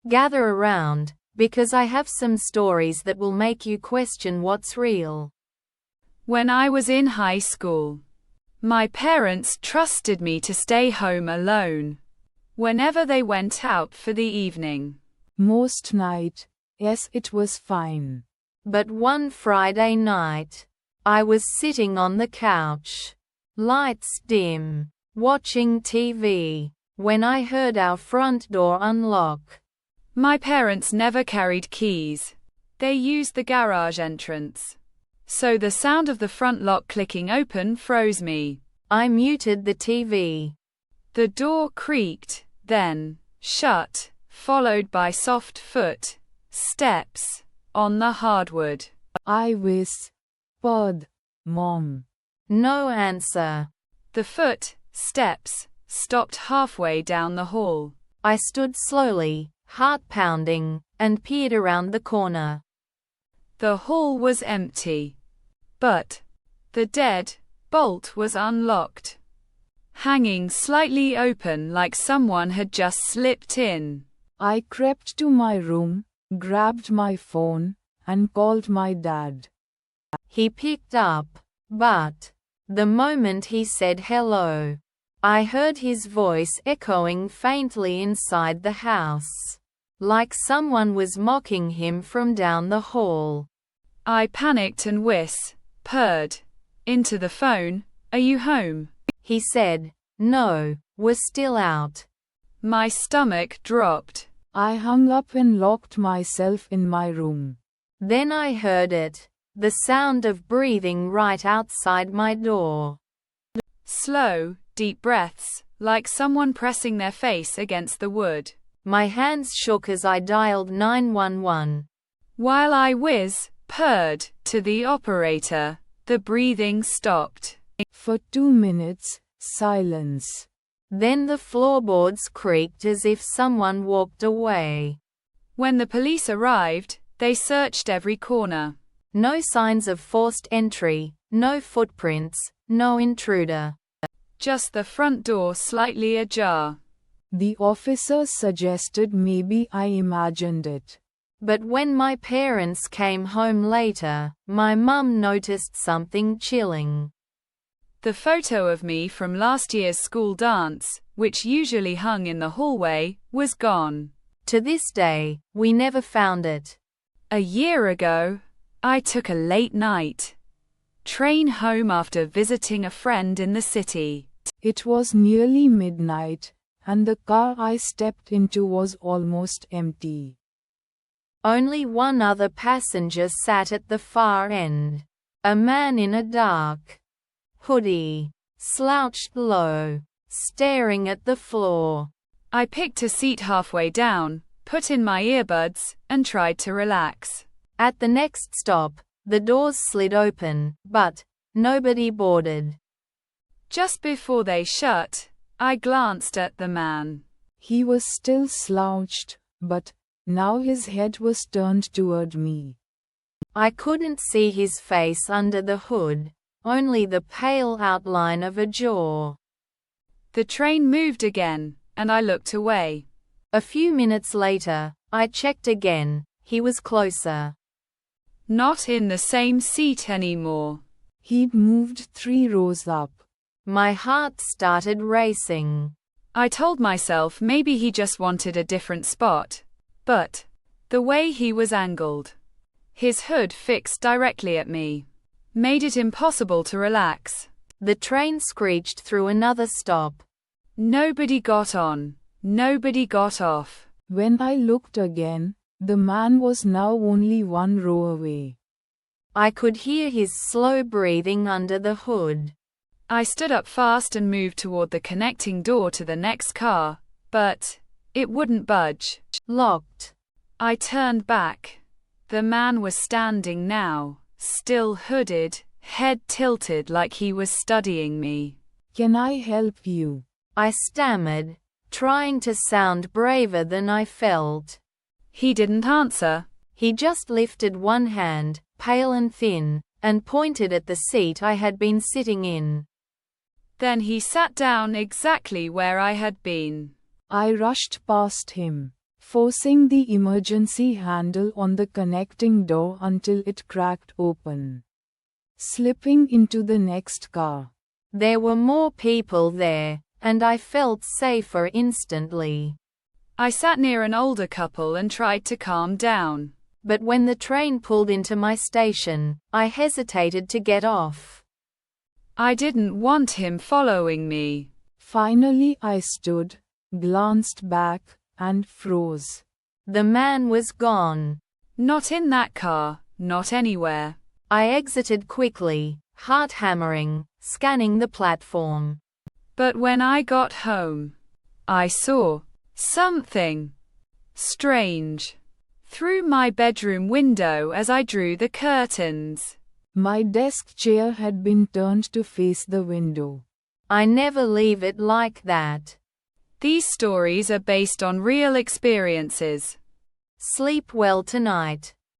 Gather around, because I have some stories that will make you question what's real. When I was in high school, my parents trusted me to stay home alone whenever they went out for the evening. Most night, yes, it was fine. But one Friday night, I was sitting on the couch, lights dim, watching TV, when I heard our front door unlock. My parents never carried keys. They used the garage entrance. So the sound of the front lock clicking open froze me. I muted the TV. The door creaked, then shut, followed by soft foot steps on the hardwood. I whispered, "Mom." No answer. The foot steps stopped halfway down the hall. I stood slowly, heart pounding, and peered around the corner. The hall was empty. But the deadbolt was unlocked, hanging slightly open like someone had just slipped in. I crept to my room, grabbed my phone, and called my dad. He picked up, but the moment he said hello, I heard his voice echoing faintly inside the house, like someone was mocking him from down the hall. I panicked and whispered into the phone, "Are you home?" He said, "No, we're still out." My stomach dropped. I hung up and locked myself in my room. Then I heard it, the sound of breathing right outside my door. Slow, deep breaths, like someone pressing their face against the wood. My hands shook as I dialed 911. While I whispered to the operator, the breathing stopped. For 2 minutes, silence. Then the floorboards creaked as if someone walked away. When the police arrived, they searched every corner. No signs of forced entry, no footprints, no intruder. Just the front door slightly ajar. The officer suggested maybe I imagined it. But when my parents came home later, my mum noticed something chilling. The photo of me from last year's school dance, which usually hung in the hallway, was gone. To this day, we never found it. A year ago, I took a late night train home after visiting a friend in the city. It was nearly midnight, and the car I stepped into was almost empty. Only one other passenger sat at the far end. A man in a dark hoodie, slouched low, staring at the floor. I picked a seat halfway down, put in my earbuds, and tried to relax. At the next stop, the doors slid open, but nobody boarded. Just before they shut, I glanced at the man. He was still slouched, but now his head was turned toward me. I couldn't see his face under the hood, only the pale outline of a jaw. The train moved again, and I looked away. A few minutes later, I checked again. He was closer. Not in the same seat anymore. He'd moved 3 rows up. My heart started racing. I told myself maybe he just wanted a different spot. But the way he was angled, his hood fixed directly at me, made it impossible to relax. The train screeched through another stop. Nobody got on. Nobody got off. When I looked again, the man was now only 1 row away. I could hear his slow breathing under the hood. I stood up fast and moved toward the connecting door to the next car, but it wouldn't budge. Locked. I turned back. The man was standing now, still hooded, head tilted like he was studying me. "Can I help you?" I stammered, trying to sound braver than I felt. He didn't answer. He just lifted one hand, pale and thin, and pointed at the seat I had been sitting in. Then he sat down exactly where I had been. I rushed past him, forcing the emergency handle on the connecting door until it cracked open. Slipping into the next car. There were more people there, and I felt safer instantly. I sat near an older couple and tried to calm down. But when the train pulled into my station, I hesitated to get off. I didn't want him following me. Finally I stood, glanced back, and froze. The man was gone. Not in that car, not anywhere. I exited quickly, heart hammering, scanning the platform. But when I got home, I saw something strange through my bedroom window as I drew the curtains. My desk chair had been turned to face the window. I never leave it like that. These stories are based on real experiences. Sleep well tonight.